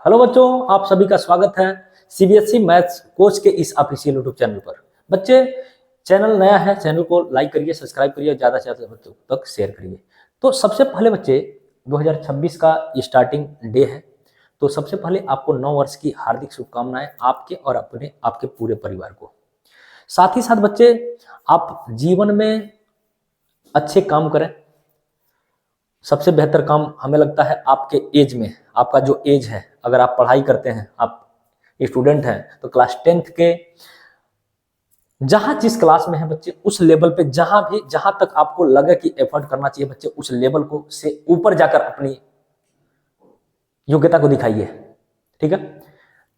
Hello बच्चों, आप सभी का स्वागत है सीबीएसई मैथ्स कोच के इस ऑफिशियल यूट्यूब चैनल पर। बच्चे, चैनल नया है, चैनल को लाइक करिए, सब्सक्राइब करिए, ज़्यादा से ज़्यादा बच्चों तक शेयर करिए। तो सबसे पहले बच्चे, 2026 का स्टार्टिंग डे है, तो सबसे पहले आपको 9 वर्ष की हार्दिक शुभकामनाएं आपके और आपके पूरे परिवार को। साथ ही साथ बच्चे, आप जीवन में अच्छे काम करें। सबसे बेहतर काम हमें लगता है आपके एज में, आपका जो एज है, अगर आप पढ़ाई करते हैं, आप स्टूडेंट हैं, तो क्लास 10th के जहां जिस क्लास में है बच्चे, उस लेवल पे जहां तक आपको लगे कि एफर्ट करना चाहिए बच्चे, उस लेवल को से ऊपर जाकर अपनी योग्यता को दिखाइए। ठीक है,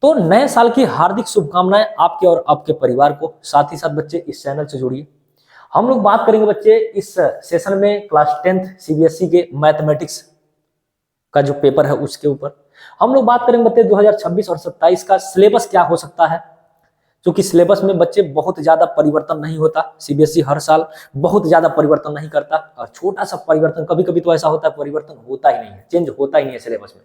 तो नए साल की हार्दिक शुभकामनाएं आपके और आपके परिवार को। साथ ही साथ बच्चे, इस चैनल से जुड़िए। हम लोग बात करेंगे बच्चे इस सेशन में क्लास 10th सीबीएसई के मैथमेटिक्स का जो पेपर है उसके ऊपर हम लोग बात करेंगे बच्चे 2026 और 27 का सिलेबस क्या हो सकता है। क्योंकि सिलेबस में बच्चे बहुत ज्यादा परिवर्तन नहीं होता, सीबीएसई हर साल बहुत ज्यादा परिवर्तन नहीं करता, और छोटा सा परिवर्तन, कभी कभी तो ऐसा होता है परिवर्तन होता ही नहीं है, चेंज होता ही नहीं है सिलेबस में।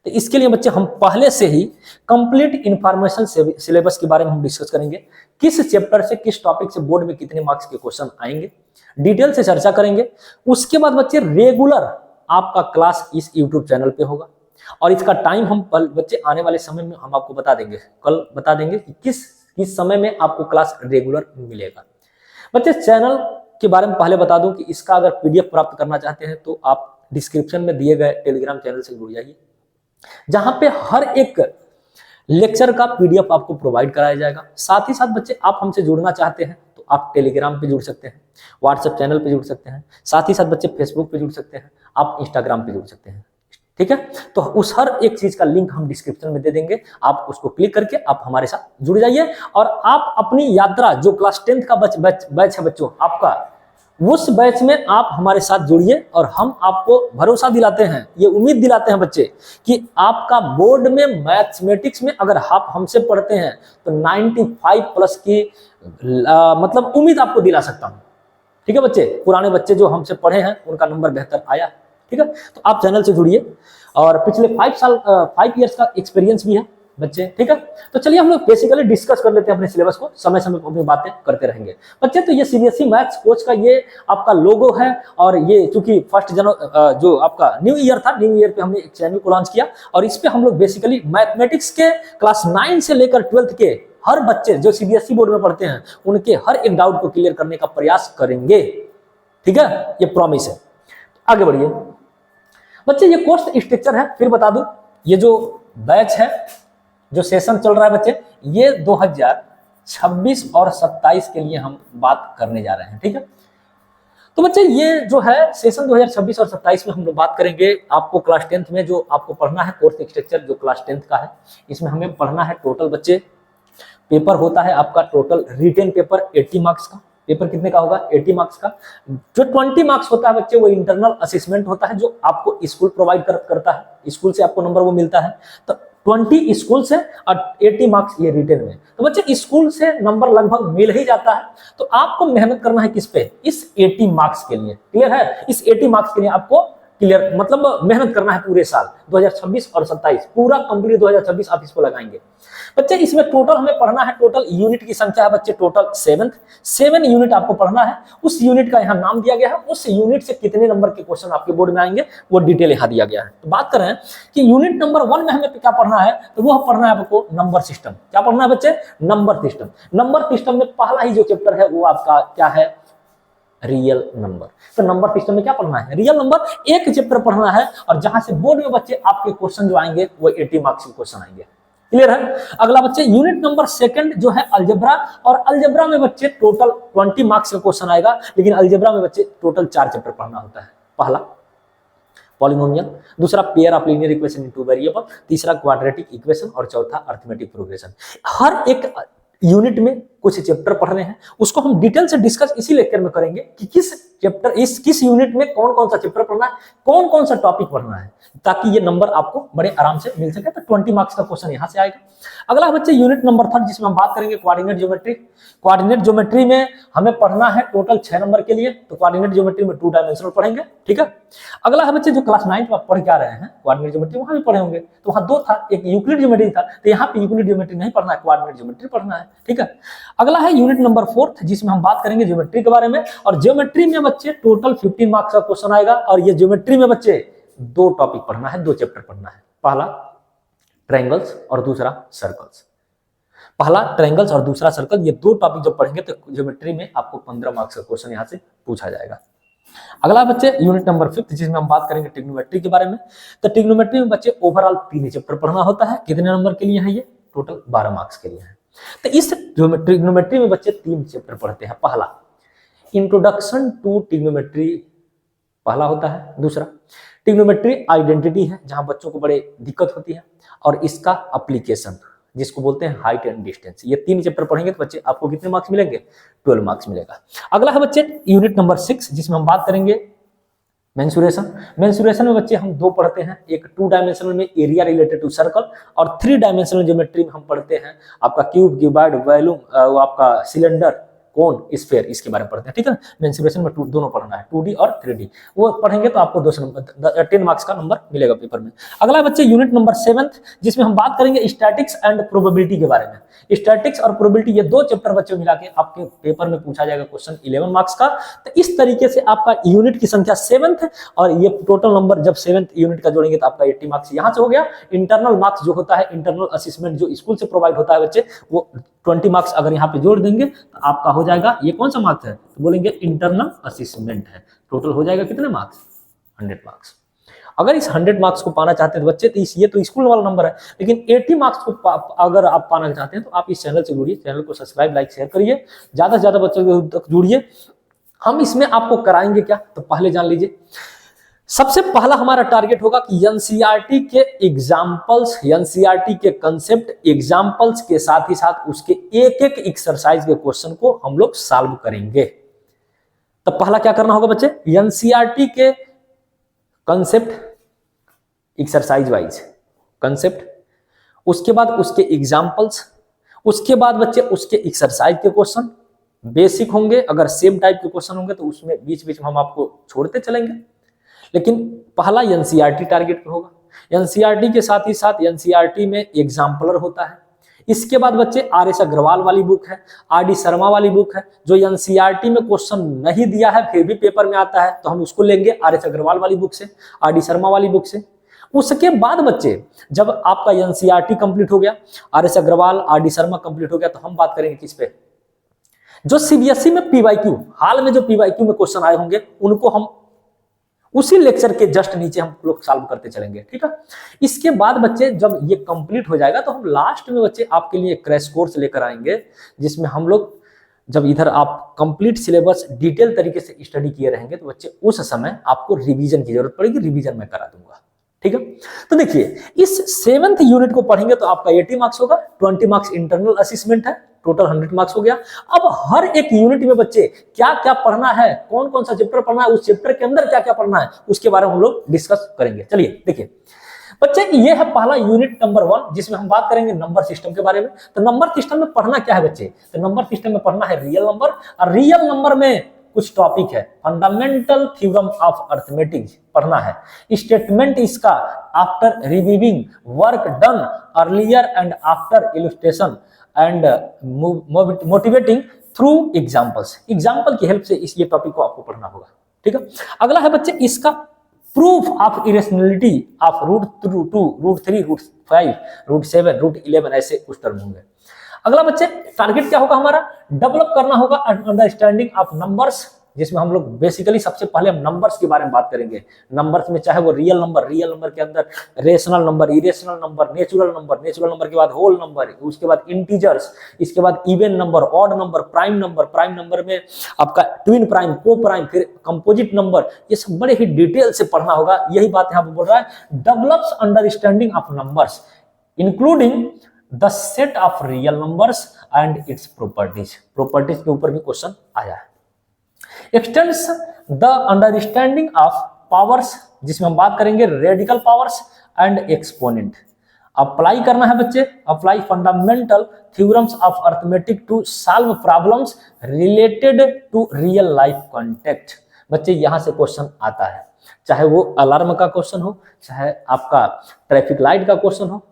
तो इसके लिए बच्चे हम पहले से ही कंप्लीट इंफॉर्मेशन सिलेबस के बारे में हम डिस्कस करेंगे। किस चैप्टर से, किस टॉपिक से बोर्ड में कितने मार्क्स के क्वेश्चन आएंगे, डिटेल से चर्चा करेंगे। उसके बाद बच्चे रेगुलर आपका क्लास इस यूट्यूब चैनल पे होगा, और इसका टाइम हम बच्चे आने वाले समय में हम आपको बता देंगे, कल बता देंगे कि किस समय में आपको क्लास रेगुलर मिलेगा। बच्चे, चैनल के बारे में पहले बता दूं कि इसका अगर पीडीएफ प्राप्त करना चाहते हैं तो आप डिस्क्रिप्शन में दिए गए टेलीग्राम चैनल से जुड़ जाइए, जहां पे हर एक लेक्चर का पीडीएफ आपको प्रोवाइड कराया जाएगा। साथ ही साथ बच्चे, आप हमसे जुड़ना चाहते हैं तो आप टेलीग्राम पे जुड़ सकते हैं, व्हाट्सएप चैनल पे जुड़ सकते हैं, साथ ही साथ बच्चे फेसबुक पे जुड़ सकते हैं, आप इंस्टाग्राम पे जुड़ सकते हैं। ठीक है, तो उस हर एक चीज का लिंक हम डिस्क्रिप्शन में दे देंगे, आप उसको क्लिक करके आप हमारे साथ जुड़ जाइए, और आप अपनी यात्रा, जो क्लास 10th का बैच है बच्चों आपका, उस बैच में आप हमारे साथ जुड़िए। और हम आपको भरोसा दिलाते हैं, ये उम्मीद दिलाते हैं बच्चे, कि आपका बोर्ड में मैथमेटिक्स में अगर आप हमसे पढ़ते हैं तो 95 प्लस की मतलब उम्मीद आपको दिला सकता हूं। ठीक है बच्चे, पुराने बच्चे जो हमसे पढ़े हैं उनका नंबर बेहतर आया। ठीक है, तो आप चैनल से जुड़िए, और पिछले 5 इयर्स का एक्सपीरियंस भी है बच्चे। ठीक है, तो चलिए हम लोग बेसिकली डिस्कस कर लेते हैं अपने सिलेबस को, समय समय पर अपनी बातें करते रहेंगे बच्चे। तो ये सीबीएसई मैथ्स कोच का ये आपका लोगो है, और ये चूंकि 1 जनवरी जो आपका न्यू ईयर था, न्यू ईयर पे हमने एक चैनल को लॉन्च किया, और इस पे हम लोग बेसिकली मैथमेटिक्स के क्लास 9 से लेकर 12th के हर बच्चे जो सीबीएसई बोर्ड में पढ़ते हैं उनके हर एक डाउट को क्लियर करने का प्रयास करेंगे। ठीक है, ये प्रॉमिस है। आगे बढ़िए बच्चे, ये कोर्स स्ट्रक्चर है, फिर बता दूं, ये जो बैच है, जो सेशन चल रहा है बच्चे, ये 2026 और 27 के लिए हम बात करने जा रहे हैं। ठीक है, तो बच्चे ये जो है सेशन 2026 और 27 में हम लोग बात करेंगे। आपको क्लास 10th में जो आपको पढ़ना है कोर्स स्ट्रक्चर जो क्लास 10th का है, इसमें हमें पढ़ना है टोटल बच्चे, पेपर होता है आपका टोटल रिटेन पेपर 80 मार्क्स का। पेपर कितने का होगा? 80 मार्क्स का। जो 20 मार्क्स होता है बच्चे, वो इंटरनल असेसमेंट होता है, जो आपको स्कूल प्रोवाइड करता है, स्कूल से आपको नंबर वो मिलता है। तो 20 स्कूल से और 80 मार्क्स ये रिटेन में। तो बच्चे, स्कूल से नंबर लगभग मिल ही जाता है, तो आपको मेहनत करना है किस पे? इस 80 मार्क्स के लिए। क्लियर है? इस 80 मार्क्स के लिए आपको क्लियर मतलब मेहनत करना है पूरे साल 2026 और 27, पूरा कंप्लीट 2026 आप इसको लगाएंगे बच्चे। इसमें टोटल हमें पढ़ना है, टोटल यूनिट की संख्या है बच्चे टोटल 7 यूनिट आपको पढ़ना है। उस यूनिट का यहाँ नाम दिया गया है, उस यूनिट से कितने नंबर के क्वेश्चन आपके बोर्ड में आएंगे वो डिटेल यहाँ दिया गया है। तो बात करें कि यूनिट नंबर 1 में हमें क्या पढ़ना है, तो वो पढ़ना है आपको नंबर सिस्टम। क्या पढ़ना है बच्चे? Number system. नंबर सिस्टम में पहला ही जो चैप्टर है वो आपका क्या है? Real number. तो नंबर सिस्टम में क्या पढ़ना है? Real number. एक चैप्टर पढ़ना है, और जहां से बोर्ड में बच्चे आपके क्वेश्चन जो आएंगे वो 80 मार्क्स के क्वेश्चन आएंगे। क्लियर है? अगला बच्चे, यूनिट नंबर 2 जो है अलजेब्रा, और अलजेब्रा में बच्चे टोटल 20 मार्क्स का क्वेश्चन आएगा, लेकिन अलजेब्रा में बच्चे टोटल 4 चैप्टर पढ़ना होता है। पहला पॉलिनोमियल, दूसरा pair of linear equation in two variable, तीसरा क्वाड्रेटिक इक्वेशन, और चौथा अरिथमेटिक प्रोग्रेशन। हर एक यूनिट में कुछ चैप्टर पढ़ रहे हैं, उसको हम डिटेल से डिस्कस इसी लेक्चर में करेंगे कि किस चैप्टर, किस यूनिट में कौन कौन सा चैप्टर पढ़ना है, कौन कौन सा टॉपिक पढ़ना है, ताकि ये नंबर आपको बड़े आराम से मिल सके। तो 20 मार्क्स का क्वेश्चन यहां से आएगा। अगला बच्चे यूनिट नंबर 3 जिसमें हम बात करेंगे कोऑर्डिनेट ज्योमेट्री। कोऑर्डिनेट ज्योमेट्री में हमें पढ़ना है टोटल 6 नंबर के लिए, तो कोऑर्डिनेट ज्योमेट्री में 2 डायमेंशनल पढ़ेंगे, ठीक है। अगला है बच्चे जो क्लास 9 में आप पढ़ के आ रहे हैं कोऑर्डिनेट ज्योमेट्री, वहां भी पढ़े होंगे, तो वहां 2 था, एक यूक्लिड ज्योमेट्री था, तो यहाँ पे यूक्लिड ज्योमेट्री नहीं पढ़ना है, कोऑर्डिनेट ज्योमेट्री पढ़ना है, ठीक है। अगला है यूनिट नंबर 4 जिसमें हम बात करेंगे ज्योमेट्री के बारे में, और ज्योमेट्री में बच्चे टोटल 15 मार्क्स का क्वेश्चन आएगा, और ये ज्योमेट्री में बच्चे 2 टॉपिक पढ़ना है, 2 चैप्टर पढ़ना है। पहला ट्रायंगल्स और दूसरा सर्कल्स। पहला ट्रायंगल्स और दूसरा सर्कल, ये 2 टॉपिक जब पढ़ेंगे तो ज्योमेट्री में आपको 15 मार्क्स का क्वेश्चन यहां से पूछा जाएगा। अगला बच्चे यूनिट नंबर 5 जिसमें हम बात करेंगे ट्रिग्नोमेट्री के बारे में। तो ट्रिग्नोमेट्री में बच्चे ओवरऑल 3 चैप्टर पढ़ना होता है। कितने नंबर के लिए है ये? टोटल 12 मार्क्स के लिए है। तो इस ट्रिग्नोमेट्री में बच्चे 3 चैप्टर पढ़ते हैं। पहला इंट्रोडक्शन टू ट्रिग्नोमेट्री पहला होता है। दूसरा ट्रिग्नोमेट्री आइडेंटिटी है, जहां बच्चों को बड़े दिक्कत होती है, और इसका एप्लीकेशन जिसको बोलते हैं हाइट एंड डिस्टेंस। ये 3 चैप्टर पढ़ेंगे तो बच्चे आपको कितने मार्क्स मिलेंगे? 12 मार्क्स मिलेगा। अगला है बच्चे यूनिट नंबर 6 जिसमें हम बात करेंगे मेंसुरेशन। मेंसुरेशन में बच्चे हम 2 पढ़ते हैं, एक 2 डायमेंशनल में एरिया रिलेटेड टू सर्कल, और 3 डायमेंशनल ज्योमेट्री में हम पढ़ते हैं आपका क्यूब, क्यूबॉइड, वॉल्यूम, वो आपका सिलेंडर, कौन, स्फीयर, इसके बारे में पढ़ते हैं, ठीक है। मेंसुरेशन में दोनों पढ़ना है, 2D और 3D। वो पढ़ेंगे तो आपको 10 मार्क्स का नंबर मिलेगा पेपर में। अगला बच्चे यूनिट नंबर 7 जिसमें हम बात करेंगे स्टैटिक्स एंड प्रोबेबिलिटी के बारे में। स्टैटिक्स और प्रोबेबिलिटी ये 2 चैप्टर बच्चों मिला के आपके पेपर में पूछा जाएगा क्वेश्चन 11 मार्क्स का। तो इस तरीके से आपका यूनिट की संख्या 7 है, और ये टोटल नंबर जब 7th यूनिट का जोड़ेंगे तो आपका 80 मार्क्स यहां से हो गया। इंटरनल मार्क्स जो होता है, इंटरनल असेसमेंट जो स्कूल से प्रोवाइड होता है बच्चे, वो 20 मार्क्स अगर यहाँ पे जोड़ देंगे तो आपका हो जाएगा, ये कौन सा मार्क्स है? तो बोलेंगे इंटरनल असेसमेंट है। टोटल हो जाएगा कितने मार्क्स? 100 मार्क्स। अगर इस 100 मार्क्स को पाना चाहते हैं तो बच्चे, तो ये तो स्कूल वाला नंबर है, लेकिन 80 मार्क्स को अगर आप पाना चाहते हैं तो आप इस चैनल से जुड़िए, चैनल को सब्सक्राइब, लाइक, शेयर करिए, ज्यादा से ज्यादा बच्चों तक जुड़िए। हम इसमें आपको कराएंगे क्या, तो पहले जान लीजिए। सबसे पहला हमारा टारगेट होगा कि एनसीईआरटी के एग्जाम्पल्स, एनसीईआरटी के कंसेप्ट एग्जाम्पल्स के साथ ही साथ उसके एक एक एक्सरसाइज के क्वेश्चन को हम लोग सॉल्व करेंगे। तो पहला क्या करना होगा बच्चे? एनसीईआरटी के कंसेप्ट एक्सरसाइज वाइज कंसेप्ट, उसके बाद उसके एग्जाम्पल्स, उसके बाद बच्चे उसके एक्सरसाइज के क्वेश्चन बेसिक होंगे। अगर सेम टाइप के क्वेश्चन होंगे तो उसमें बीच बीच में हम आपको छोड़ते चलेंगे, लेकिन पहला एनसीईआरटी टारगेट पे होगा। एनसीईआरटी के साथ ही साथ एनसीईआरटी में एग्जाम्पलर होता है। इसके बाद बच्चे आर.एस. अग्रवाल वाली बुक है, आर.डी. शर्मा वाली बुक है, जो एनसीईआरटी में क्वेश्चन नहीं दिया है फिर भी पेपर में आता है, तो हम उसको लेंगे आर.एस. अग्रवाल वाली बुक से, आर.डी. शर्मा वाली बुक से। उसके बाद बच्चे जब आपका एनसीईआरटी कंप्लीट हो गया, R S. Agarwal, R D. Sharma complete हो गया, तो हम बात करेंगे किस पे? जो सीबीएसई में पीवाईक्यू, हाल में जो पीवाईक्यू में क्वेश्चन आए होंगे, उनको हम उसी लेक्चर के जस्ट नीचे हम लोग सॉल्व करते चलेंगे, ठीक है। इसके बाद बच्चे जब ये कंप्लीट हो जाएगा तो हम लास्ट में बच्चे आपके लिए क्रैश कोर्स लेकर आएंगे, जिसमें हम लोग जब इधर आप कंप्लीट सिलेबस डिटेल तरीके से स्टडी किए रहेंगे तो बच्चे उस समय आपको रिवीजन की जरूरत पड़ेगी, रिवीजन मैं करा दूंगा, ठीक है। तो देखिए इस 7th यूनिट को पढ़ेंगे तो आपका 80 मार्क्स होगा, 20 मार्क्स इंटरनल असेसमेंट है, टोटल 100 मार्क्स हो गया। अब हर एक यूनिट में बच्चे क्या क्या पढ़ना है, कौन कौन सा चैप्टर पढ़ना है, उस चैप्टर के अंदर क्या क्या पढ़ना है, उसके बारे में हम लोग डिस्कस करेंगे। चलिए देखिए बच्चे, ये है पहला यूनिट नंबर 1 जिसमें हम बात करेंगे नंबर सिस्टम के बारे में। तो नंबर सिस्टम में पढ़ना क्या है बच्चे? तो नंबर सिस्टम में पढ़ना है रियल नंबर, और रियल नंबर में कुछ टॉपिक है, फंडामेंटल थ्योरम ऑफ अरिथमेटिक पढ़ना है, स्टेटमेंट इसका, after reviewing work done earlier and after illustration and motivating through examples. Example की हेल्प से इस ये टॉपिक को आपको पढ़ना होगा, ठीक है। अगला है बच्चे इसका प्रूफ ऑफ इरेशनलिटी ऑफ √2, √3, √5, √7, √11 ऐसे कुछ टर्म होंगे। अगला बच्चे टारगेट क्या होगा हमारा? डेवलप करना होगा अंडरस्टैंडिंग ऑफ नंबर्स, जिसमें हम लोग बेसिकली सबसे पहले हम नंबर्स के बारे में बात करेंगे। नंबर्स में चाहे वो रियल नंबर के अंदर rational number, irrational number, natural number के बाद होल नंबर, उसके बाद इंटीजर्स, इसके बाद even number, odd number, prime number में आपका ट्विन प्राइम, को प्राइम, फिर कंपोजिट नंबर, ये सब बड़े ही डिटेल से पढ़ना होगा। यही बात यहाँ पे बोल रहा है, develops understanding of numbers including the set of real numbers and its properties, properties के ऊपर भी क्वेश्चन आया है। Extends the understanding of powers, जिसमें हम बात करेंगे radical powers and exponent. Apply करना है बच्चे, apply fundamental theorems of arithmetic to solve problems related to real life context. बच्चे यहां से क्वेश्चन आता है, चाहे वो अलार्म का क्वेश्चन हो, चाहे आपका ट्रैफिक लाइट का क्वेश्चन हो,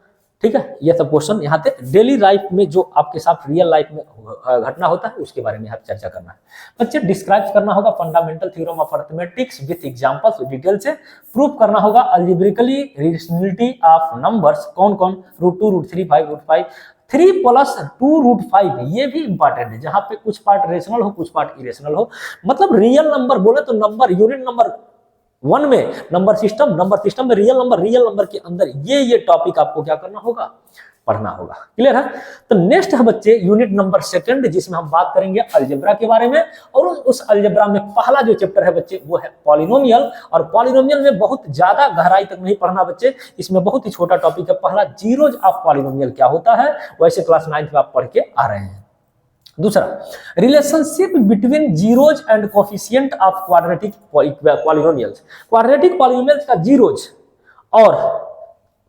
ठीक है, ये सब क्वेश्चन यहाँ पे डेली लाइफ में जो आपके साथ रियल लाइफ में घटना होता है उसके बारे में यहाँ चर्चा करना है। बच्चे डिस्क्राइब करना होगा fundamental theorem of arithmetics with examples, detail से प्रूफ करना होगा अलजेब्रिकली रेशनलिटी ऑफ नंबर्स, कौन कौन, √2, √3, 5, √5, 3 + 2 √5, ये भी इंपॉर्टेंट है, जहां पे कुछ पार्ट रेशनल हो कुछ पार्ट इरेशनल हो। मतलब रियल नंबर बोले तो नंबर यूनिट नंबर 1 में नंबर सिस्टम में रियल नंबर के अंदर ये टॉपिक आपको क्या करना होगा, पढ़ना होगा। क्लियर है? तो नेक्स्ट है बच्चे यूनिट नंबर 2, जिसमें हम बात करेंगे अलजेब्रा के बारे में। और उस अलजेब्रा में पहला जो चैप्टर है बच्चे वो है पॉलिनोमियल। और पॉलिनोमियल में बहुत ज्यादा गहराई तक नहीं पढ़ना बच्चे, इसमें बहुत ही छोटा टॉपिक है। पहला जीरोज ऑफ पॉलिनोमियल क्या होता है, वैसे क्लास 9th में आप पढ़ के आ रहे हैं। दूसरा, relationship between zeros and coefficient of quadratic polynomials. Quadratic polynomials का जीरोज और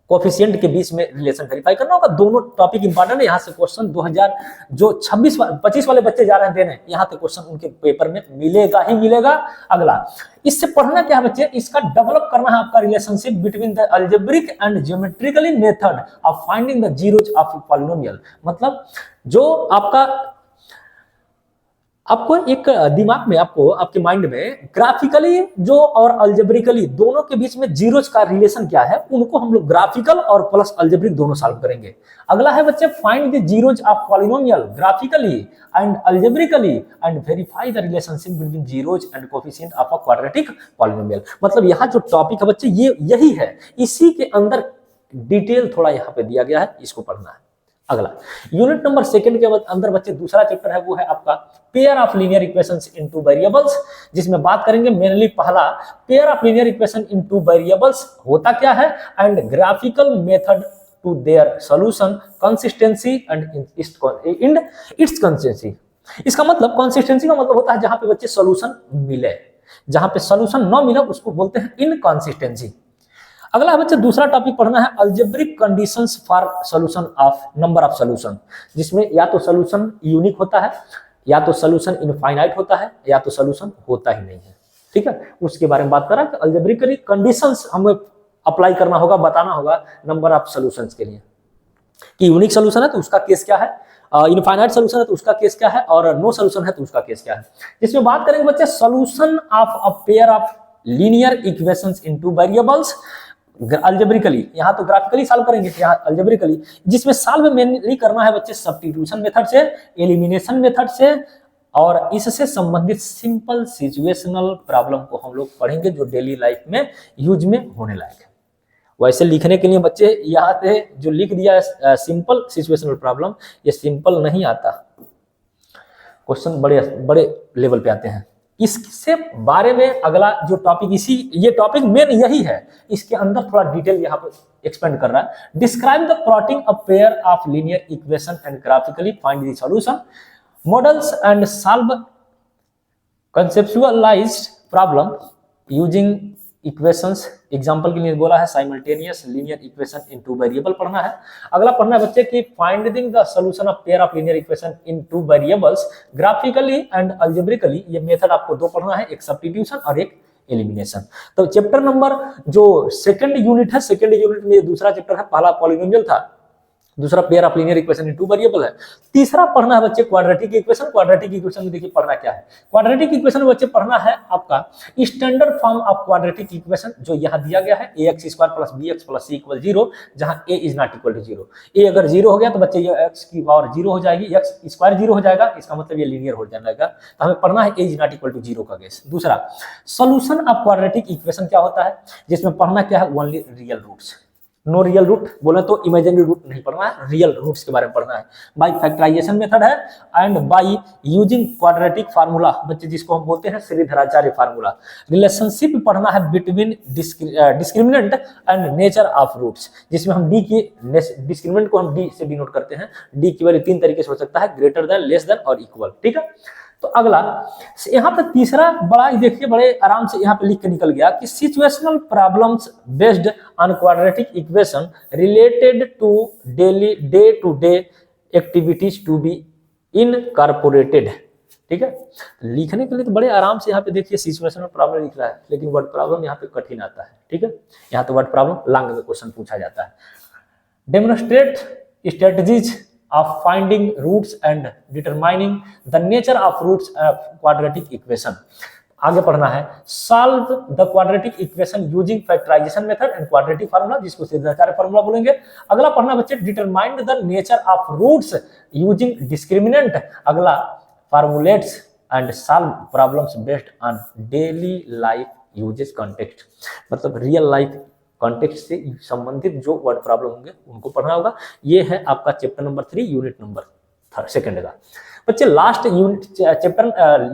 कोफिशिएंट के बीच में रिलेशन वेरीफाई करना होगा। दोनों टॉपिक इंपॉर्टेंट है। यहाँ से क्वेश्चन 2000 जो 25 वाले बच्चे जा रहे हैं देने, यहाँ से क्वेश्चन उनके पेपर में मिलेगा ही मिलेगा। अगला, इससे पढ़ना क्या है बच्चे, इसका डेवलप करना है आपका relationship between the algebraic and geometrically method of finding the zeros of polynomial. मतलब जो आपको एक दिमाग में, आपको आपके माइंड में ग्राफिकली जो और अल्जेब्रिकली दोनों के बीच में जीरोज का रिलेशन क्या है, उनको हम लोग ग्राफिकल और प्लस अल्जेब्रिक दोनों सॉल्व करेंगे। अगला है बच्चे find the zeros of polynomial graphically and algebraically and verify the relationship between zeros and coefficient of a quadratic polynomial. मतलब यहाँ जो टॉपिक है बच्चे ये यही है, इसी के अंदर डिटेल थोड़ा यहाँ पे दिया गया है, इसको पढ़ना है। अगला यूनिट नंबर 2 के अंदर बच्चे दूसरा चैप्टर है वो है आपका pair of linear equations in 2 variables, जिसमें बात करेंगे मेनली पहला pair of linear equation in 2 variables होता क्या है and graphical method to their solution, consistency and its consistency. इसका मतलब कंसिस्टेंसी का मतलब होता है जहां पे बच्चे सॉल्यूशन मिले, जहां पे सॉल्यूशन न मिले उसको बोलते हैं इनकंसिस्टेंसी। अगला है बच्चे दूसरा टॉपिक पढ़ना है algebraic conditions for solution of number of solution, जिसमें या तो सॉल्यूशन यूनिक होता है, या तो सॉल्यूशन इनफाइनाइट होता है, या तो सॉल्यूशन होता ही नहीं है। ठीक है, उसके बारे में बात कर रहा है कि अलजेब्रिकली कंडीशंस हमें अप्लाई करना होगा, बताना होगा नंबर ऑफ सॉल्यूशंस के लिए कि यूनिक सॉल्यूशन है तो उसका केस क्या है, इनफाइनाइट सॉल्यूशन है तो उसका केस क्या है, और नो सॉल्यूशन है तो उसका केस क्या है। जिसमें बात करेंगे बच्चे solution of a pair of linear equations in 2 variables algebraically, यहाँ तो ग्राफिकली सॉल्व करेंगे, यहाँ अल्जेब्रिकली, जिसमें सॉल्व मेनली करना है बच्चे सब्स्टिट्यूशन मेथड से, एलिमिनेशन मेथड से, और इससे संबंधित सिंपल सिचुएशनल प्रॉब्लम को हम लोग पढ़ेंगे जो डेली लाइफ में यूज में होने लायक है। वैसे लिखने के लिए बच्चे यहाँ पे जो लिख दिया है सिंपल सिचुएशनल प्रॉब्लम, ये सिंपल नहीं आता, क्वेश्चन बड़े लेवल पे आते हैं। इससे बारे में अगला जो टॉपिक, ये टॉपिक मेन यही है, इसके अंदर थोड़ा डिटेल यहाँ पर एक्सपेंड कर रहा है। Describe the plotting a pair of linear equation and graphically find the solution, models and solve कंसेप्चुअलाइज्ड problem using equations. Example के लिए बोला है simultaneous linear equation in 2 variable पढ़ना है। अगला पढ़ना है बच्चे कि finding the solution of pair of linear equation in 2 variables graphically and algebraically. ये मेथड आपको 2 पढ़ना है, एक सब्स्टिट्यूशन और एक एलिमिनेशन। तो चैप्टर नंबर जो 2nd यूनिट है, 2nd यूनिट में दूसरा चैप्टर है, पहला पॉलिनोमियल था, दूसरा pair of linear equation in 2 variable है। तीसरा पढ़ना है बच्चे क्वाड्रेटिक इक्वेशन। क्वाड्रेटिक इक्वेशन में देखिए पढ़ना क्या है, क्वाड्रेटिक इक्वेशन में बच्चे पढ़ना है आपका standard form of quadratic equation जो यहाँ दिया गया है ax² + bx + c = 0, जहां a is not equal to 0। a अगर 0 हो गया तो बच्चे ये x की पावर 0 हो जाएगी, x² 0 हो जाएगा, इसका मतलब ये लीनियर हो जाएगा। तो हमें पढ़ना है a is not equal to 0 का केस। दूसरा सॉल्यूशन ऑफ क्वाड्रेटिक इक्वेशन क्या होता है, जिसमें पढ़ना क्या है only real roots. No real root, बोले तो इमेजिनरी रूट नहीं पढ़ना है, रियल रूट्स के बारे में पढ़ना है। बाय फैक्टराइजेशन मेथड है and by using quadratic formula, बच्चे जिसको हम बोलते हैं श्रीधराचार्य फार्मूला। रिलेशनशिप पढ़ना है between discriminant and nature of roots, जिसमें हम डी की डिस्क्रिमिनेंट को हम डी से डिनोट करते हैं। डी की वैल्यू 3 तरीके से हो सकता है, ग्रेटर देन, लेस देन और इक्वल, ठीक है। तो अगला यहाँ पे तीसरा बड़ा देखिए, बड़े आराम से यहाँ पे लिख के निकल गया कि situational problems based on quadratic equation related to daily day to day activities to be incorporated, ठीक है। लिखने के लिए तो बड़े आराम से यहाँ पे देखिए सिचुएशनल प्रॉब्लम लिख रहा है, लेकिन वर्ड प्रॉब्लम यहाँ पे कठिन आता है, ठीक है। यहाँ तो वर्ड प्रॉब्लम लॉन्ग में क्वेश्चन पूछा जाता है। Demonstrate strategies of finding roots and determining the nature of roots of quadratic equation। आगे पढ़ना है solve the quadratic equation using factorization method and quadratic formula, जिसको श्रीधराचार्य फार्मूला बोलेंगे। अगला पढ़ना बच्चे determine the nature of roots using discriminant। अगला formulates and solve problems based on daily life uses context, मतलब रियल लाइफ कॉन्टेक्स्ट से संबंधित जो वर्ड प्रॉब्लम होंगे उनको पढ़ना होगा। ये है आपका चैप्टर नंबर 3 यूनिट नंबर 2 का। बच्चे last unit chapter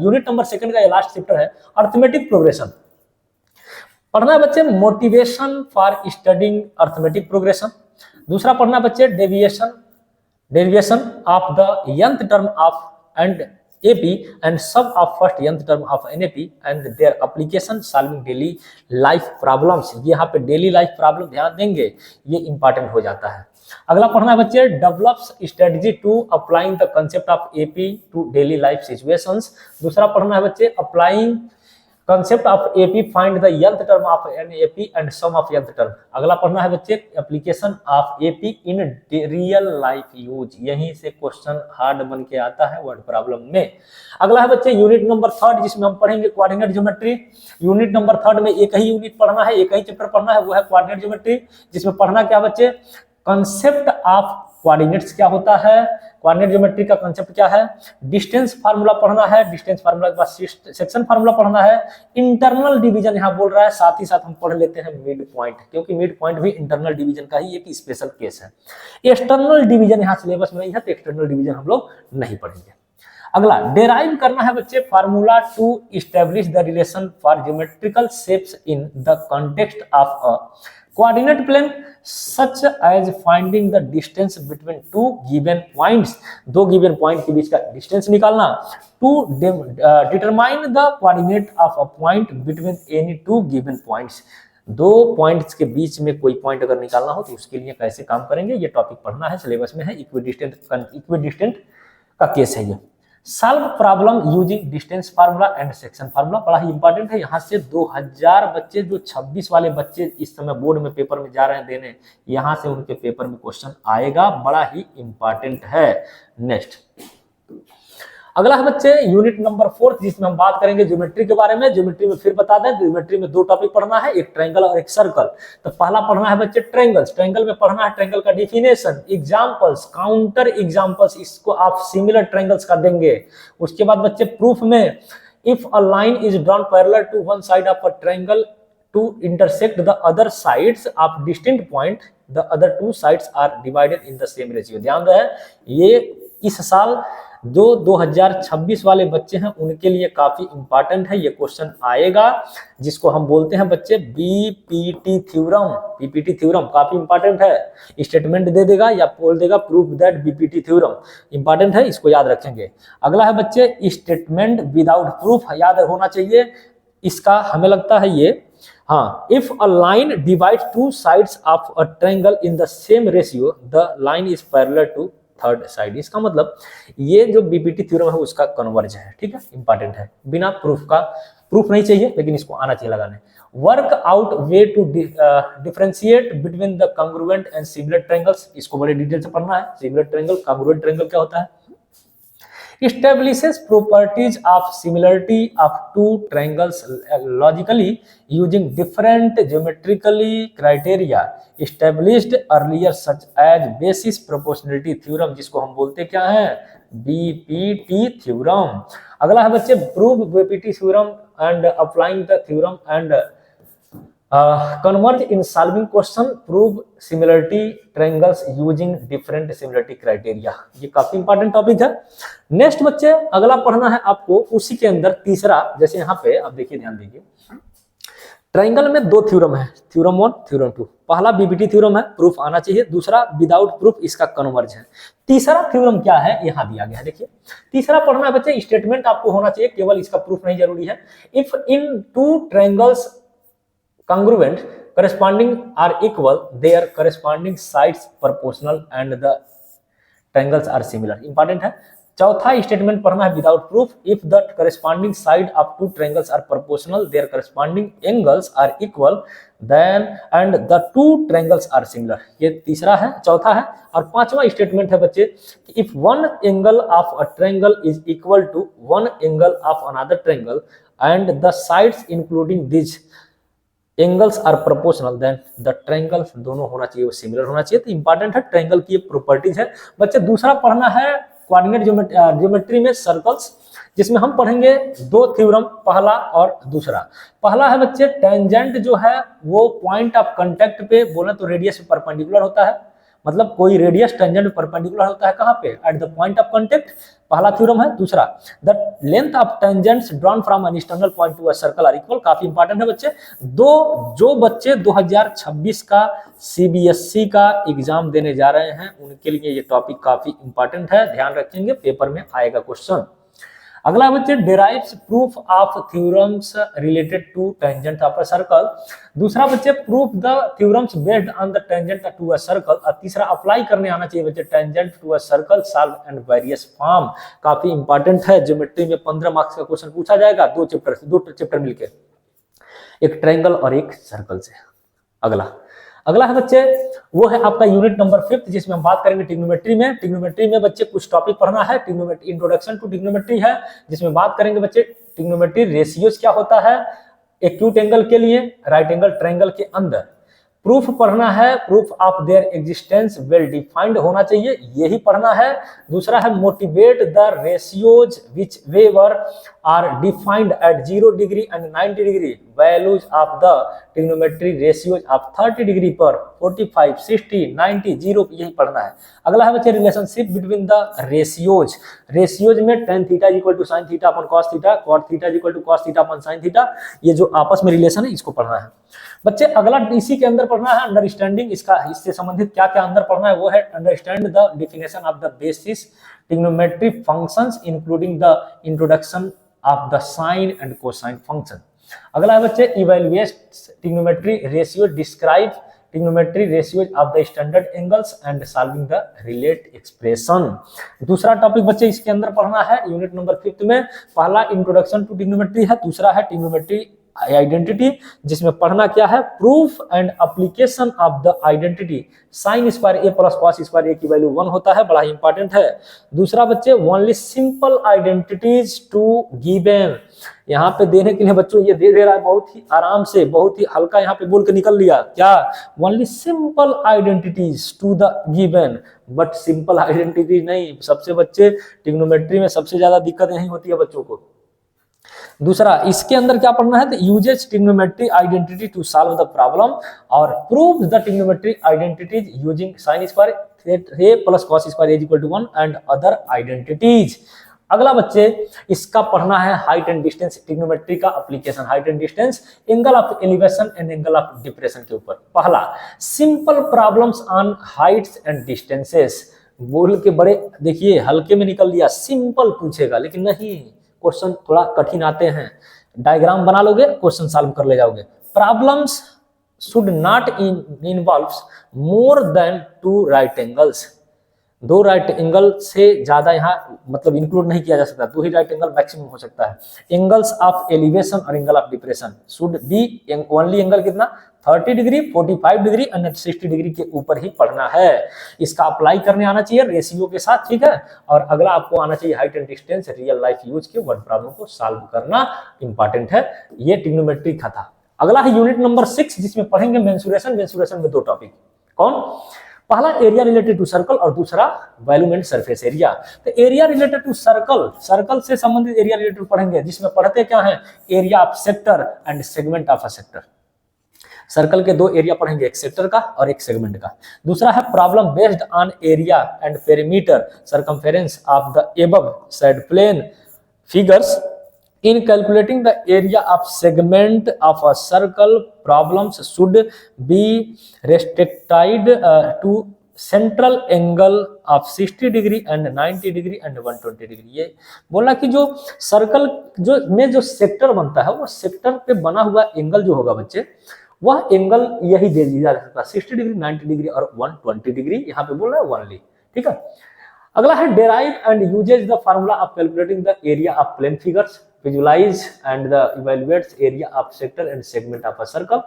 unit number 2 का ये लास्ट चैप्टर है, अर्थमेटिक प्रोग्रेशन पढ़ना है बच्चे। Motivation for studying arithmetic progression. दूसरा पढ़ना बच्चे derivation of the nth term of and AP and sum of first nth term of NAP and their application solving daily life problems। यहाँ पे daily life problem ध्यान देंगे, ये important हो जाता है। अगला पढ़ना है बच्चे develops strategy to applying the concept of AP to daily life situations. दूसरा पढ़ना है बच्चे applying concept of AP find the nth term of NAP and sum of nth term. अगला पढ़ना है बच्चे application of AP in real life use, यहीं से क्वेश्चन हार्ड बन के आता है वर्ड प्रॉब्लम में। अगला है बच्चे यूनिट नंबर 3 जिसमें हम पढ़ेंगे कोऑर्डिनेट ज्योमेट्री। यूनिट नंबर 3 में एक ही यूनिट पढ़ना है, एक ही चैप्टर पढ़ना है, वो है कोऑर्डिनेट ज्योमेट्री, जिसमें पढ़ना क्या बच्चे कंसेप्ट ऑफ कोऑर्डिनेट्स क्या होता है, कोऑर्डिनेट ज्योमेट्री का कांसेप्ट क्या है, डिस्टेंस फार्मूला पढ़ना है, डिस्टेंस फार्मूला के बाद सेक्शन फार्मूला पढ़ना है, इंटरनल डिवीजन यहाँ बोल रहा है, साथ ही साथ हम पढ़ लेते हैं मिड पॉइंट, क्योंकि मिड पॉइंट भी इंटरनल डिवीजन का ही एक स्पेशल केस है। एक्सटर्नल डिवीजन यहाँ सिलेबस में नहीं है, तो एक्सटर्नल डिवीजन हम लोग नहीं पढ़ेंगे। अगला डेराइव करना है बच्चे formula to establish the relation for geometrical shapes in the context of a coordinate plane such as finding the distance between two given points, दो गिवन पॉइंट के बीच का डिस्टेंस निकालना, to determine the coordinate of a point between any two given points, दो points के बीच में कोई पॉइंट अगर निकालना हो तो उसके लिए कैसे काम करेंगे, ये टॉपिक पढ़ना है, सिलेबस में है। इक्विडिस्टेंट का केस है ये। Solve problem using distance formula and section formula, बड़ा ही इंपॉर्टेंट है। यहाँ से 2000 बच्चे जो 26 वाले बच्चे इस समय बोर्ड में पेपर में जा रहे हैं देने, यहाँ से उनके पेपर में क्वेश्चन आएगा, बड़ा ही इंपॉर्टेंट है। नेक्स्ट अगला है बच्चे यूनिट नंबर 4 जिसमें हम बात करेंगे ज्योमेट्री के बारे में। ज्योमेट्री में फिर बता दें, ज्योमेट्री में दो टॉपिक पढ़ना है, एक ट्रायंगल और एक सर्कल। तो पहला पढ़ना है बच्चे ट्रायंगल्स, ट्रायंगल में पढ़ना है ट्रायंगल का डिफिनेशन, एग्जांपल्स, काउंटर एग्जांपल्स, इसको आप सिमिलर ट्रायंगल्स का देंगे। उसके बाद बच्चे प्रूफ में if a line is drawn parallel to one side of a triangle to intersect the other sides of distinct point, the other two sides are divided in the same ratio। ध्यान रहे, ये इस साल जो 2026 वाले बच्चे हैं उनके लिए काफी इंपॉर्टेंट है, ये क्वेश्चन आएगा, जिसको हम बोलते हैं बच्चे बीपीटी थ्योरम। बीपीटी थ्योरम काफी इंपॉर्टेंट है, स्टेटमेंट दे देगा या बोल देगा proof that BPT theorem, important है, इसको याद रखेंगे। अगला है बच्चे स्टेटमेंट विदाउट प्रूफ, याद होना चाहिए इसका, हमें लगता है ये, हाँ, if a line divides two sides of a triangle in the same ratio the line is parallel to third side. इसका मतलब ये जो बीपीटी थ्योरम है उसका कन्वर्ज है, ठीक है, इंपॉर्टेंट है, बिना प्रूफ का, प्रूफ नहीं चाहिए लेकिन इसको आना चाहिए लगाने। Work out way to differentiate between the congruent and similar triangles, इसको बड़े डिटेल से पढ़ना है। सिमिलर ट्रायंगल, कॉन्ग्रुएंट ट्रायंगल क्या होता है। Establishes properties of similarity of two triangles logically using different geometrically criteria established earlier such as basis proportionality theorem, जिसको हम बोलते क्या है, बीपीटी थ्योरम। अगला है बच्चे prove BPT theorem and applying the theorem and converge in solving question, prove similarity triangles using different similarity criteria. ये काफी इंपॉर्टेंट टॉपिक है। नेक्स्ट बच्चे अगला पढ़ना है आपको उसी के अंदर तीसरा, जैसे यहाँ पे आप देखिए, ध्यान दीजिए, ट्रायंगल में दो थ्योरम है, थ्योरम 1 थ्योरम 2। पहला बीबीटी थ्योरम है, प्रूफ आना चाहिए, दूसरा विदाउट प्रूफ इसका कन्वर्ज है। तीसरा थ्योरम क्या है यहाँ दिया गया है, देखिए तीसरा पढ़ना है बच्चे, स्टेटमेंट आपको होना चाहिए, केवल इसका प्रूफ नहीं जरूरी है। If in two triangles congruent corresponding are equal, their corresponding sides proportional and the triangles are similar। Important है। चौथा स्टेटमेंट पढ़ना है without proof, if the corresponding side of two triangles are proportional, their corresponding angles are equal, then and the two triangles are similar। ये तीसरा है, चौथा है। और पांचवा स्टेटमेंट है बच्चे, if one angle of a triangle is equal to one angle of another triangle and the sides including this angles are proportional, then the triangles दोनों होना चाहिए वो सिमिलर होना चाहिए। तो इंपॉर्टेंट है, ट्रायंगल की प्रॉपर्टीज है बच्चे। दूसरा पढ़ना है कोऑर्डिनेट ज्योमेट्री में सर्कल्स, जिसमें हम पढ़ेंगे दो थ्योरम, पहला और दूसरा। पहला है बच्चे टेंजेंट जो है वो पॉइंट ऑफ कांटेक्ट पे बोले तो रेडियस पे परपेंडिकुलर होता है, मतलब कोई रेडियस टेंजेंट पे परपेंडिकुलर होता है, कहां पे, at the point of contact. पहला थ्योरम है। दूसरा, the length of tangents drawn from an external point to a circle are equal. काफी इंपॉर्टेंट है बच्चे। जो बच्चे 2026 का सीबीएसई का एग्जाम देने जा रहे हैं उनके लिए ये टॉपिक काफी इंपॉर्टेंट है, ध्यान रखेंगे, पेपर में आएगा क्वेश्चन। अगला बच्चे derives proof of theorems related to tangent of a circle. दूसरा बच्चे proof the theorems based on the tangent to a circle. और तीसरा अप्लाई करने आना चाहिए बच्चे tangent to a circle solve and various form. काफी इंपॉर्टेंट है, ज्योमेट्री में 15 मार्क्स का क्वेश्चन पूछा जाएगा, दो चैप्टर मिलके, एक ट्रायंगल और एक सर्कल से। अगला है बच्चे वो है आपका यूनिट नंबर 5, जिसमें हम बात करेंगे ट्रिग्नोमेट्री में। ट्रिग्नोमेट्री में बच्चे कुछ टॉपिक पढ़ना है। ट्रिग्नोमेट्री इंट्रोडक्शन टू ट्रिग्नोमेट्री है, जिसमें बात करेंगे बच्चे ट्रिग्नोमेट्री रेशियोज क्या होता है एक्यूट एंगल के लिए, राइट एंगल ट्रायंगल के अंदर। प्रूफ पढ़ना है, proof of their existence well defined होना चाहिए, यही पढ़ना है। दूसरा है motivate the ratios whichever are defined at 0 degree and 90 degree, values of the trigonometry ratios of 30 degree पर 45, 60, 90, 0, यही पढ़ना है। अगला है बच्चे relationship between the ratios. Ratios में tan theta equal to sin theta upon cos theta, cot theta equal to cos theta upon sin theta, ये जो आपस में रिलेशन है इसको पढ़ना है बच्चे। अगला इसी के अंदर पढ़ना है अंडरस्टैंडिंग, इसका इससे संबंधित क्या क्या अंदर पढ़ना है वो है understand the definition of the basis trigonometry functions including the introduction of the sine and cosine function. अगला है बच्चे evaluate trigonometry ratio, describe trigonometry ratios of the standard angles and solving the relate expression. दूसरा topic बच्चे इसके अंदर पढ़ना है unit number 5 में। पहला इंट्रोडक्शन टू ट्रिग्नोमेट्री है, दूसरा है ट्रिग्नोमेट्री आइडेंटिटी, जिसमें पढ़ना क्या है proof and application of the identity sine square A plus cos square A की वैल्यू 1 होता है, बड़ा इंपॉर्टेंट है। दूसरा बच्चे only simple identities to given, यहाँ पे देने के लिए बच्चों ये दे रहा है बहुत ही आराम से, बहुत ही हल्का यहाँ पे बोल के निकल लिया क्या, only simple identities to the given, but simple identities नहीं। सबसे बच्चे ट्रिग्नोमेट्री में सबसे ज्यादा दिक्कत यही होती है बच्चों को। दूसरा इसके अंदर क्या पढ़ना है, uses trigonometry identity to solve the problem और prove the trigonometry identities using sine square A plus cos square is equal to 1 and other identities. अगला बच्चे इसका पढ़ना है हाइट एंड डिस्टेंस ट्रिग्नोमेट्री का application, height and distance, angle of elevation and angle of depression के ऊपर। पहला simple problems on heights and distances, बोल के बड़े देखिए हल्के में निकल लिया, सिंपल पूछेगा, लेकिन नहीं क्वेश्चन थोड़ा कठिन आते हैं। डायग्राम बना लोगे क्वेश्चन सॉल्व कर ले जाओगे। Problems should not involves more than 2 right angles, 2 right angle से ज्यादा यहाँ मतलब इंक्लूड नहीं किया जा सकता, 2 ही राइट एंगल मैक्सिमम हो सकता है। एंगल्स ऑफ एलिवेशन और angle of depression should be only angle कितना 30 डिग्री, 45 डिग्री और 60 डिग्री के ऊपर ही पढ़ना है। इसका अप्लाई करने आना चाहिए रेशियो के साथ, ठीक है। और अगला आपको आना चाहिए height and distance real life use के वर्ड प्रॉब्लम को सॉल्व करना इंपॉर्टेंट है। ये ट्रिग्नोमेट्री का था। अगला है यूनिट नंबर 6, जिसमें पढ़ेंगे मेंसुरेशन। मेंसुरेशन में 2 टॉपिक, कौन, पहला एरिया रिलेटेड टू सर्कल और दूसरा वॉल्यूम एंड सरफेस एरिया। तो area related to circle, circle से संबंधित एरिया रिलेटेड पढ़ेंगे, जिसमें पढ़ते क्या है area of sector and segment of a sector. Circle के दो एरिया पढ़ेंगे, एक सेक्टर का और एक सेगमेंट का। दूसरा है problem based on area and perimeter circumference of the above side plane figures in calculating the area of segment of a circle. Problems should be restricted to central angle of 60 degree and 90 degree and 120 degree. ये बोला कि जो circle जो में जो sector बनता है वो सेक्टर पे बना हुआ एंगल जो होगा बच्चे, वह एंगल यही दे दिया जा सकता है 60 डिग्री, 90 डिग्री और 120 डिग्री। यहाँ पे बोल रहा है ओनली, ठीक है। अगला है derive and uses the formula of calculating the area of plane figures, visualise and the evaluates area of sector and segment of a circle.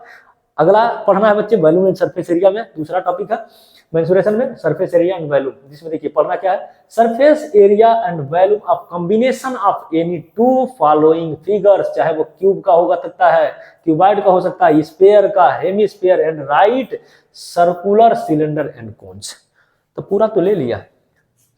अगला पढ़ना है बच्चे वॉल्यूम एंड सरफेस एरिया में, दूसरा टॉपिक है मेंसुरेशन में सरफेस एरिया एंड वॉल्यूम, जिसमें देखिए पढ़ना क्या है, surface area and volume of combination of any two following figures, चाहे वो क्यूब का होगा सकता है, क्यूबाइड का हो सकता है, स्फीयर का, hemisphere and right circular cylinder and cones. तो पूरा तो ले लिया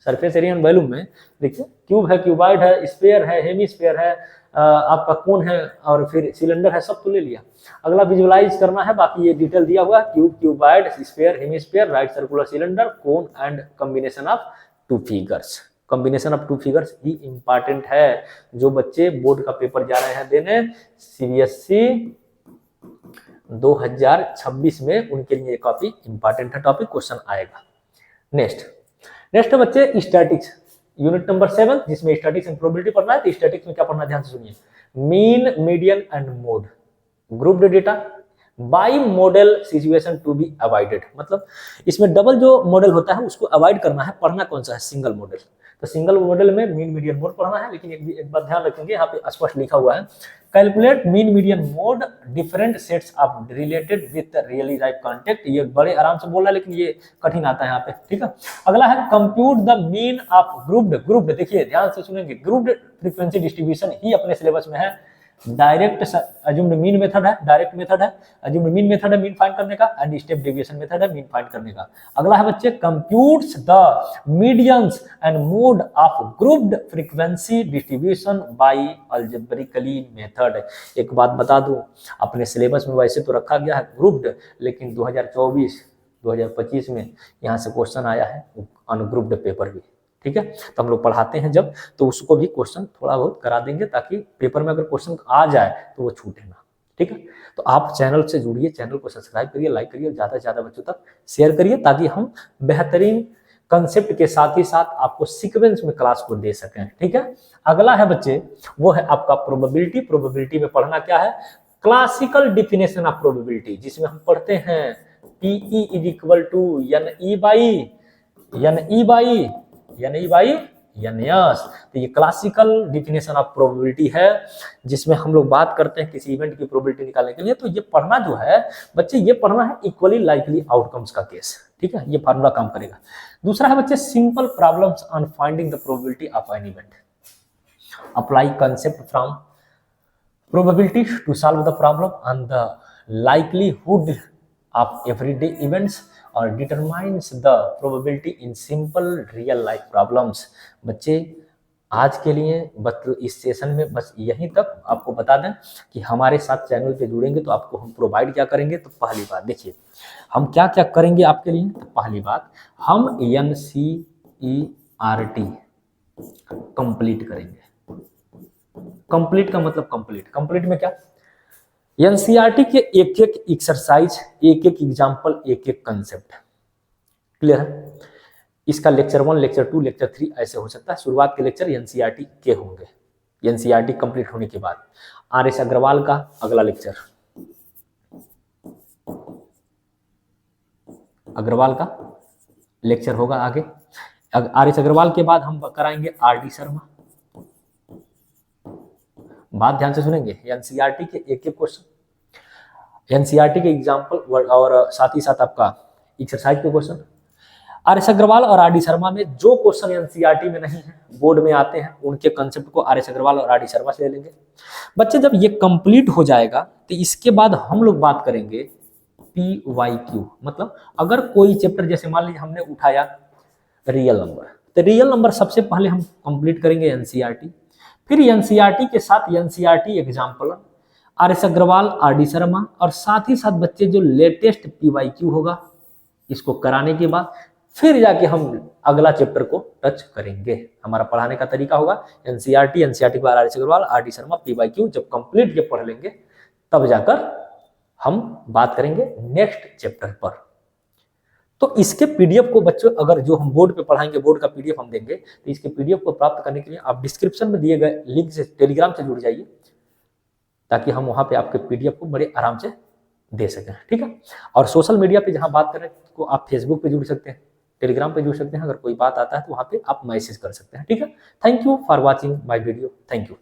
सरफेस एरिया एंड वॉल्यूम में। देखिए क्यूब है, क्यूबाइड है, स्फीयर है, हेमिस्फीयर है, आपका कोन है और फिर सिलेंडर है, सब तो ले लिया। अगला विजुअलाइज करना है, बाकी ये डिटेल दिया हुआ है, cube, cuboid, sphere, hemisphere, right circular cylinder, cone and combination of two figures. Combination of two figures he important है, जो बच्चे बोर्ड का पेपर जा रहे हैं देने सीबीएसई 2026 में, उनके लिए काफी इंपॉर्टेंट है टॉपिक, क्वेश्चन आएगा। नेक्स्ट बच्चे स्टैटिक्स यूनिट नंबर 7, जिसमें स्टैटिक्स एंड प्रोबेबिलिटी पढ़ना है। तो स्टैटिक्स में क्या पढ़ना है ध्यान से सुनिए, mean, median and mode, grouped data, bimodal situation to be avoided. मतलब इसमें डबल जो मॉडल होता है उसको अवॉइड करना है। पढ़ना कौन सा है, सिंगल मॉडल। तो सिंगल मॉडल में मीन, मीडियन, मोड पढ़ना है। लेकिन एक बात ध्यान रखेंगे, यहाँ पे स्पष्ट लिखा हुआ है, calculate mean, median, mode different sets of related with really right contact. ये बड़े आराम से बोल रहा है, लेकिन ये कठिन आता है यहाँ पे, ठीक है। अगला है compute the mean of grouped. देखिए ध्यान से सुनेंगे, ग्रुप्ड फ्रीक्वेंसी डिस्ट्रीब्यूशन ही अपने सिलेबस में है। डायरेक्ट अज्यूम्ड मीन मेथड है, डायरेक्ट मेथड है, अज्यूम्ड मीन मेथड है मीन फाइंड करने का, एंड स्टेप डेविएशन मेथड है मीन फाइंड करने का। अगला है बच्चे computes the medians and mode of grouped frequency distribution by algebraically method. एक बात बता दूं, अपने सिलेबस में वैसे तो रखा गया है ग्रुप्ड, लेकिन 2024-2025 में यहाँ से क्वेश्चन आया है अनग्रुप्ड पेपर भी, ठीक है। तो हम लोग पढ़ाते हैं जब, तो उसको भी क्वेश्चन थोड़ा बहुत करा देंगे, ताकि पेपर में अगर क्वेश्चन आ जाए तो वो छूटे ना, ठीक है। तो आप चैनल से जुड़िए, चैनल को सब्सक्राइब करिए, लाइक करिए, ज्यादा से ज्यादा बच्चों तक शेयर करिए, ताकि हम बेहतरीन कंसेप्ट के साथ ही साथ आपको सीक्वेंस में क्लास को दे सकें, ठीक है। अगला है बच्चे, वो है आपका प्रोबेबिलिटी। प्रोबेबिलिटी में पढ़ना क्या है, क्लासिकल डिफिनेशन ऑफ प्रोबेबिलिटी, जिसमें हम पढ़ते हैं PE is equal to NE by NS। तो ये क्लासिकल डिफिनेशन ऑफ प्रोबेबिलिटी है, जिसमें हम लोग बात करते हैं किसी इवेंट की प्रोबेबिलिटी निकालने के लिए। तो ये पढ़ना जो है बच्चे, ये पढ़ना है इक्वली लाइकली आउटकम्स का केस, ठीक है। ये फार्मूला काम करेगा। दूसरा है बच्चे simple problems on finding the probability of an event. Apply concept from probability to solve the problem on the likelihood of everyday events और determines the probability in simple real life problems. बच्चे आज के लिए बस इस session में बस यहीं तक आपको बता दें कि हमारे साथ चैनल पे जुड़ेंगे तो आपको हम प्रोवाइड क्या करेंगे। तो पहली बात देखिए, हम क्या क्या करेंगे आपके लिए। तो पहली बात, हम NCERT कंप्लीट करेंगे। कंप्लीट का मतलब कंप्लीट में क्या, NCERT के एक एक एक्सरसाइज, एक एक एग्जाम्पल, एक एक कंसेप्ट, क्लियर है। इसका लेक्चर 1, लेक्चर 2, लेक्चर 3 ऐसे हो सकता है। शुरुआत के लेक्चर NCERT के होंगे। NCERT कंप्लीट होने के बाद RS अग्रवाल का अगला लेक्चर, अग्रवाल का लेक्चर होगा आगे। RS अग्रवाल के बाद हम कराएंगे RD शर्मा। बात ध्यान से सुनेंगे, NCERT के एक एक क्वेश्चन, NCERT के एग्जाम्पल और साथ ही साथ आपका एक्सरसाइज के क्वेश्चन। RS अग्रवाल और RD शर्मा में जो क्वेश्चन NCERT में नहीं है, बोर्ड में आते हैं, उनके कंसेप्ट को RS अग्रवाल और RD शर्मा से ले लेंगे। बच्चे जब ये कंप्लीट हो जाएगा तो इसके बाद हम लोग बात करेंगे PYQ। मतलब अगर कोई चैप्टर, जैसे मान लीजिए हमने उठाया रियल नंबर, तो रियल नंबर सबसे पहले हम कंप्लीट करेंगे NCERT, फिर NCERT के साथ NCERT exemplar RS Agarwal, RD Sharma, और साथ ही साथ बच्चे जो लेटेस्ट PYQ होगा इसको कराने के बाद फिर जाके हम अगला चैप्टर को टच करेंगे। हमारा पढ़ाने का तरीका होगा एनसीईआरटी के बाद RS Agarwal, RD Sharma, PYQ जब कंप्लीट ये पढ़ लेंगे तब जाकर हम बात करेंगे नेक्स्ट चैप्टर पर। तो इसके पीडीएफ को बच्चों अगर जो हम बोर्ड पे पढ़ाएंगे, बोर्ड का पीडीएफ हम देंगे, तो इसके पीडीएफ को प्राप्त करने के लिए आप डिस्क्रिप्शन में दिए गए लिंक से टेलीग्राम से जुड़ जाइए, ताकि हम वहां पे आपके पीडीएफ को बड़े आराम से दे सकें, ठीक है। और सोशल मीडिया पे जहां बात कर रहे हैं तो आप फेसबुक पे जुड़ सकते हैं, टेलीग्राम पे जुड़ सकते हैं, अगर कोई बात आता है तो वहां पे आप मैसेज कर सकते हैं, ठीक है। Thank you for watching my video, thank you.